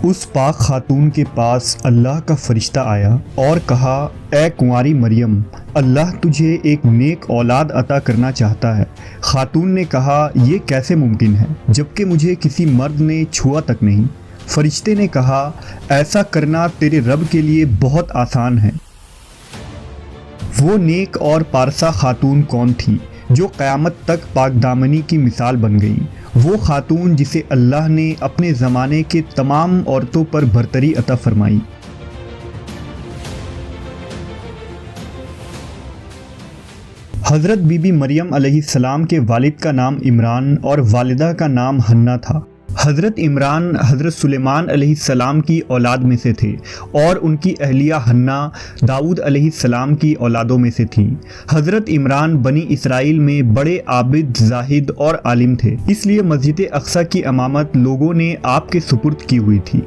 اس پاک خاتون کے پاس اللہ کا فرشتہ آیا اور کہا، اے کنواری مریم، اللہ تجھے ایک نیک اولاد عطا کرنا چاہتا ہے۔ خاتون نے کہا، یہ کیسے ممکن ہے جبکہ مجھے کسی مرد نے چھوا تک نہیں۔ فرشتے نے کہا، ایسا کرنا تیرے رب کے لیے بہت آسان ہے۔ وہ نیک اور پارسا خاتون کون تھی جو قیامت تک پاک دامنی کی مثال بن گئی؟ وہ خاتون جسے اللہ نے اپنے زمانے کے تمام عورتوں پر برتری عطا فرمائی۔ حضرت بی بی مریم علیہ السلام کے والد کا نام عمران اور والدہ کا نام حنہ تھا۔ حضرت عمران حضرت سلیمان علیہ السلام کی اولاد میں سے تھے اور ان کی اہلیہ حنہ داؤد علیہ السلام کی اولادوں میں سے تھیں۔ حضرت عمران بنی اسرائیل میں بڑے عابد، زاہد اور عالم تھے، اس لیے مسجد اقصی کی امامت لوگوں نے آپ کے سپرد کی ہوئی تھی۔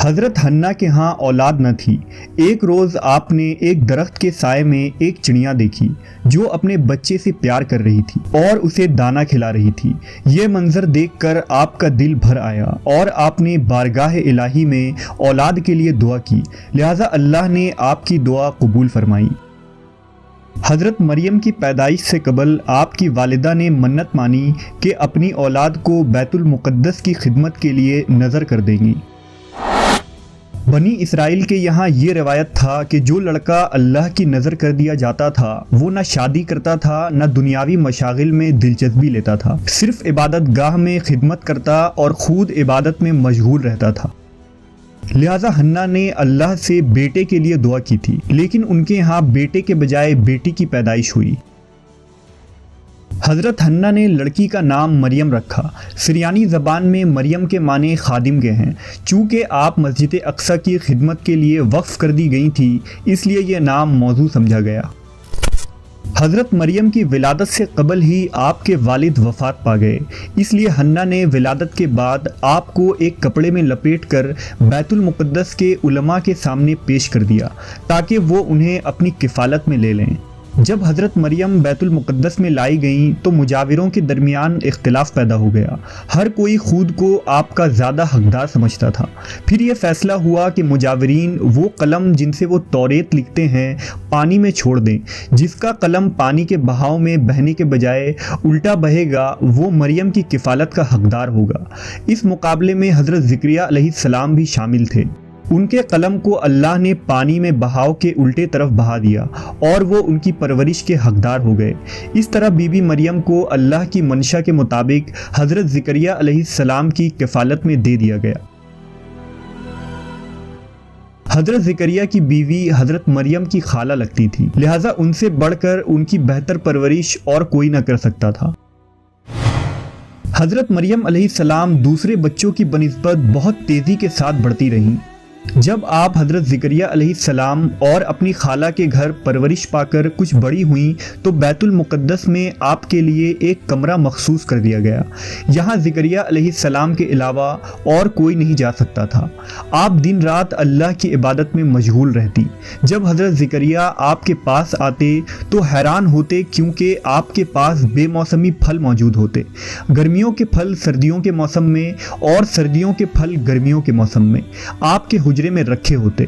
حضرت حنہ کے ہاں اولاد نہ تھی۔ ایک روز آپ نے ایک درخت کے سائے میں ایک چڑیا دیکھی جو اپنے بچے سے پیار کر رہی تھی اور اسے دانہ کھلا رہی تھی۔ یہ منظر دیکھ کر آپ کا دل بھر آیا اور آپ نے بارگاہ الہی میں اولاد کے لیے دعا کی، لہٰذا اللہ نے آپ کی دعا قبول فرمائی۔ حضرت مریم کی پیدائش سے قبل آپ کی والدہ نے منت مانی کہ اپنی اولاد کو بیت المقدس کی خدمت کے لیے نذر کر دیں گی۔ بنی اسرائیل کے یہاں یہ روایت تھا کہ جو لڑکا اللہ کی نظر کر دیا جاتا تھا وہ نہ شادی کرتا تھا نہ دنیاوی مشاغل میں دلچسپی لیتا تھا، صرف عبادت گاہ میں خدمت کرتا اور خود عبادت میں مشغول رہتا تھا۔ لہٰذا حنہ نے اللہ سے بیٹے کے لیے دعا کی تھی، لیکن ان کے ہاں بیٹے کے بجائے بیٹی کی پیدائش ہوئی۔ حضرت حنہ نے لڑکی کا نام مریم رکھا۔ سریانی زبان میں مریم کے معنی خادم کے ہیں۔ چونکہ آپ مسجد اقصی کی خدمت کے لیے وقف کر دی گئی تھی، اس لیے یہ نام موزوں سمجھا گیا۔ حضرت مریم کی ولادت سے قبل ہی آپ کے والد وفات پا گئے، اس لیے حنہ نے ولادت کے بعد آپ کو ایک کپڑے میں لپیٹ کر بیت المقدس کے علماء کے سامنے پیش کر دیا تاکہ وہ انہیں اپنی کفالت میں لے لیں۔ جب حضرت مریم بیت المقدس میں لائی گئیں تو مجاوروں کے درمیان اختلاف پیدا ہو گیا۔ ہر کوئی خود کو آپ کا زیادہ حقدار سمجھتا تھا۔ پھر یہ فیصلہ ہوا کہ مجاورین وہ قلم جن سے وہ توریت لکھتے ہیں پانی میں چھوڑ دیں۔ جس کا قلم پانی کے بہاؤ میں بہنے کے بجائے الٹا بہے گا وہ مریم کی کفالت کا حقدار ہوگا۔ اس مقابلے میں حضرت زکریا علیہ السلام بھی شامل تھے۔ ان کے قلم کو اللہ نے پانی میں بہاؤ کے الٹے طرف بہا دیا اور وہ ان کی پرورش کے حقدار ہو گئے۔ اس طرح بی بی مریم کو اللہ کی منشا کے مطابق حضرت زکریا علیہ السلام کی کفالت میں دے دیا گیا۔ حضرت زکریا کی بیوی حضرت مریم کی خالہ لگتی تھی، لہٰذا ان سے بڑھ کر ان کی بہتر پرورش اور کوئی نہ کر سکتا تھا۔ حضرت مریم علیہ السلام دوسرے بچوں کی بنسبت بہت تیزی کے ساتھ بڑھتی رہیں۔ جب آپ حضرت زکریا علیہ السلام اور اپنی خالہ کے گھر پرورش پا کر کچھ بڑی ہوئیں تو بیت المقدس میں آپ کے لیے ایک کمرہ مخصوص کر دیا گیا۔ یہاں زکریا علیہ السلام کے علاوہ اور کوئی نہیں جا سکتا تھا۔ آپ دن رات اللہ کی عبادت میں مشغول رہتی۔ جب حضرت زکریا آپ کے پاس آتے تو حیران ہوتے کیونکہ آپ کے پاس بے موسمی پھل موجود ہوتے، گرمیوں کے پھل سردیوں کے موسم میں اور سردیوں کے پھل گرمیوں کے موسم میں آپ کے حجرے میں رکھے ہوتے۔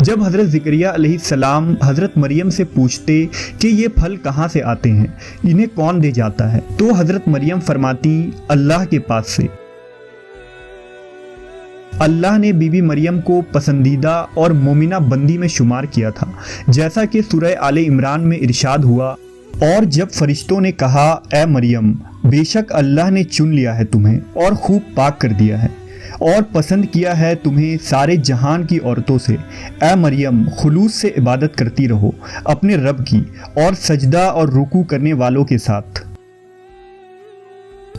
جب حضرت زکریا علیہ السلام حضرت مریم سے پوچھتے کہ یہ پھل کہاں سے آتے ہیں، انہیں کون دے جاتا ہے، تو حضرت مریم فرماتی، اللہ کے پاس سے۔ اللہ نے بی بی مریم کو پسندیدہ اور مومنہ بندی میں شمار کیا تھا، جیسا کہ سورہ آل عمران میں ارشاد ہوا، اور جب فرشتوں نے کہا، اے مریم، بے شک اللہ نے چن لیا ہے تمہیں اور خوب پاک کر دیا ہے اور پسند کیا ہے تمہیں سارے جہان کی عورتوں سے، اے مریم خلوص سے عبادت کرتی رہو اپنے رب کی اور سجدہ اور رکوع کرنے والوں کے ساتھ۔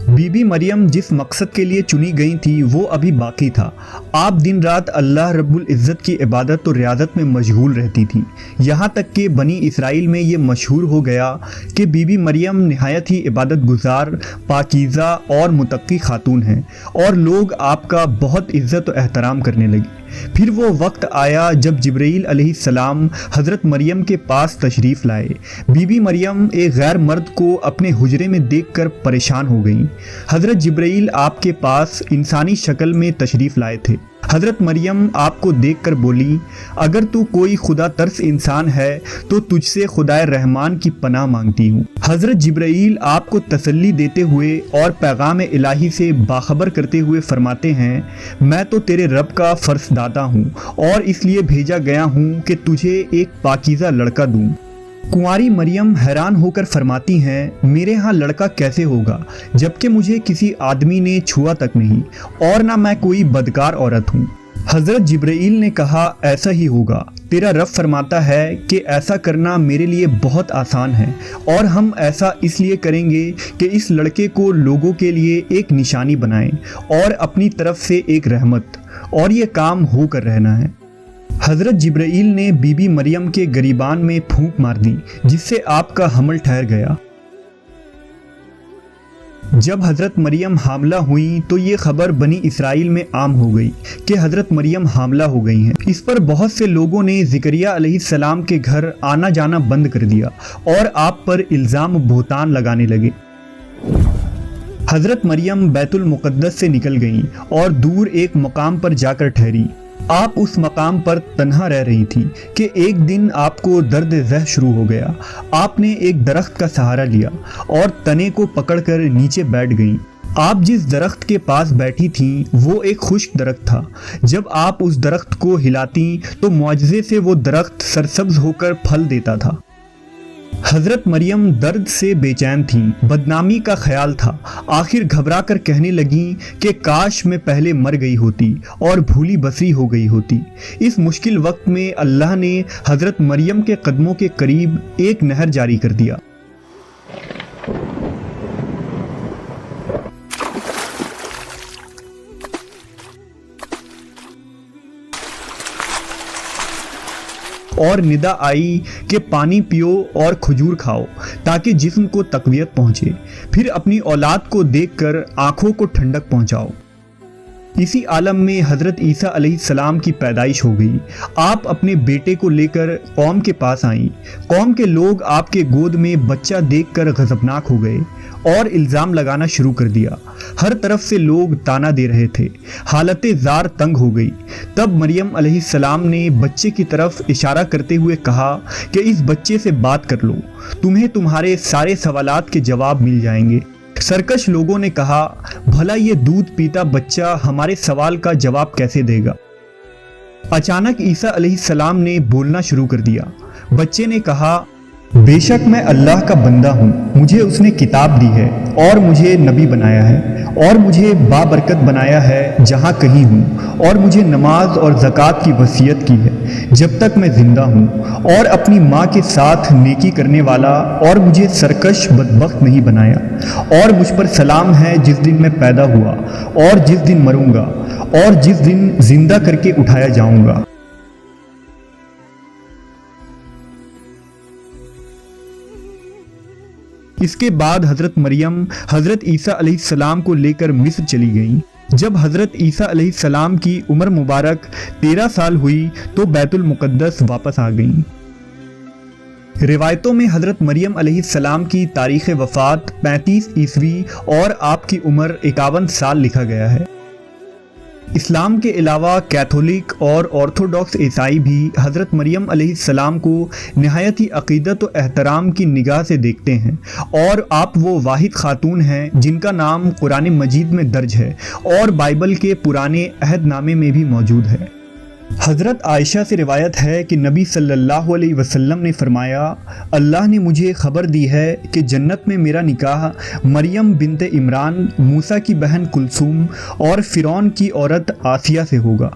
بی بی مریم جس مقصد کے لیے چنی گئی تھی وہ ابھی باقی تھا۔ آپ دن رات اللہ رب العزت کی عبادت و ریاضت میں مشغول رہتی تھیں، یہاں تک کہ بنی اسرائیل میں یہ مشہور ہو گیا کہ بی بی مریم نہایت ہی عبادت گزار، پاکیزہ اور متقی خاتون ہیں، اور لوگ آپ کا بہت عزت و احترام کرنے لگے۔ پھر وہ وقت آیا جب جبرائیل علیہ السلام حضرت مریم کے پاس تشریف لائے۔ بی بی مریم ایک غیر مرد کو اپنے حجرے میں دیکھ کر پریشان ہو گئیں۔ حضرت جبرائیل آپ کے پاس انسانی شکل میں تشریف لائے تھے۔ حضرت مریم آپ کو دیکھ کر بولی، اگر تو کوئی خدا ترس انسان ہے تو تجھ سے خدائے رحمان کی پناہ مانگتی ہوں۔ حضرت جبرائیل آپ کو تسلی دیتے ہوئے اور پیغام الہی سے باخبر کرتے ہوئے فرماتے ہیں، میں تو تیرے رب کا فرس داتا ہوں اور اس لیے بھیجا گیا ہوں کہ تجھے ایک پاکیزہ لڑکا دوں۔ کنواری مریم حیران ہو کر فرماتی ہیں، میرے ہاں لڑکا کیسے ہوگا جبکہ مجھے کسی آدمی نے چھوا تک نہیں اور نہ میں کوئی بدکار عورت ہوں۔ حضرت جبرائیل نے کہا، ایسا ہی ہوگا، تیرا رب فرماتا ہے کہ ایسا کرنا میرے لیے بہت آسان ہے اور ہم ایسا اس لیے کریں گے کہ اس لڑکے کو لوگوں کے لیے ایک نشانی بنائیں اور اپنی طرف سے ایک رحمت، اور یہ کام ہو کر رہنا ہے۔ حضرت جبرائیل نے بی بی مریم کے گریبان میں پھونک مار دی جس سے آپ کا حمل ٹھہر گیا۔ جب حضرت مریم حاملہ ہوئیں تو یہ خبر بنی اسرائیل میں عام ہو گئی کہ حضرت مریم حاملہ ہو گئی ہیں۔ اس پر بہت سے لوگوں نے زکریا علیہ السلام کے گھر آنا جانا بند کر دیا اور آپ پر الزام بہتان لگانے لگے۔ حضرت مریم بیت المقدس سے نکل گئیں اور دور ایک مقام پر جا کر ٹھہری۔ آپ اس مقام پر تنہا رہ رہی تھی کہ ایک دن آپ کو درد ذہ شروع ہو گیا۔ آپ نے ایک درخت کا سہارا لیا اور تنے کو پکڑ کر نیچے بیٹھ گئیں۔ آپ جس درخت کے پاس بیٹھی تھیں وہ ایک خشک درخت تھا۔ جب آپ اس درخت کو ہلاتیں تو معجزے سے وہ درخت سرسبز ہو کر پھل دیتا تھا۔ حضرت مریم درد سے بے چین تھیں، بدنامی کا خیال تھا۔ آخر گھبرا کر کہنے لگیں کہ کاش میں پہلے مر گئی ہوتی اور بھولی بسری ہو گئی ہوتی۔ اس مشکل وقت میں اللہ نے حضرت مریم کے قدموں کے قریب ایک نہر جاری کر دیا۔ اور ندا آئی کہ پانی پیو اور کھجور کھاؤ تاکہ جسم کو تقویت پہنچے، پھر اپنی اولاد کو دیکھ کر آنکھوں کو ٹھنڈک پہنچاؤ۔ اسی عالم میں حضرت عیسیٰ علیہ السلام کی پیدائش ہو گئی۔ آپ اپنے بیٹے کو لے کر قوم کے پاس آئیں۔ قوم کے لوگ آپ کے گود میں بچہ دیکھ کر غضبناک ہو گئے اور الزام لگانا شروع کر دیا۔ ہر طرف سے لوگ تانا دے رہے تھے۔ حالت زار تنگ ہو گئی۔ تب مریم علیہ السلام نے بچے کی طرف اشارہ کرتے ہوئے کہا کہ اس بچے سے بات کر لو، تمہیں تمہارے سارے سوالات کے جواب مل جائیں گے۔ سرکش لوگوں نے کہا، بھلا یہ دودھ پیتا بچہ ہمارے سوال کا جواب کیسے دے گا؟ اچانک عیسیٰ علیہ السلام نے بولنا شروع کر دیا۔ بچے نے کہا، بے شک میں اللہ کا بندہ ہوں، مجھے اس نے کتاب دی ہے اور مجھے نبی بنایا ہے اور مجھے بابرکت بنایا ہے جہاں کہیں ہوں، اور مجھے نماز اور زکوٰۃ کی وصیت کی ہے جب تک میں زندہ ہوں، اور اپنی ماں کے ساتھ نیکی کرنے والا، اور مجھے سرکش بدبخت نہیں بنایا، اور مجھ پر سلام ہے جس دن میں پیدا ہوا اور جس دن مروں گا اور جس دن زندہ کر کے اٹھایا جاؤں گا۔ اس کے بعد حضرت مریم حضرت عیسیٰ علیہ السلام کو لے کر مصر چلی گئیں۔ جب حضرت عیسیٰ علیہ السلام کی عمر مبارک 13 سال ہوئی تو بیت المقدس واپس آ گئیں۔ روایتوں میں حضرت مریم علیہ السلام کی تاریخ وفات 35 عیسوی اور آپ کی عمر 51 سال لکھا گیا ہے۔ اسلام کے علاوہ کیتھولک اور آرتھوڈاکس عیسائی بھی حضرت مریم علیہ السلام کو نہایت ہی عقیدت و احترام کی نگاہ سے دیکھتے ہیں، اور آپ وہ واحد خاتون ہیں جن کا نام قرآن مجید میں درج ہے اور بائبل کے پرانے عہد نامے میں بھی موجود ہے۔ حضرت عائشہ سے روایت ہے کہ نبی صلی اللہ علیہ وسلم نے فرمایا، اللہ نے مجھے خبر دی ہے کہ جنت میں میرا نکاح مریم بنت عمران، موسیٰ کی بہن کلثوم اور فرعون کی عورت آسیہ سے ہوگا۔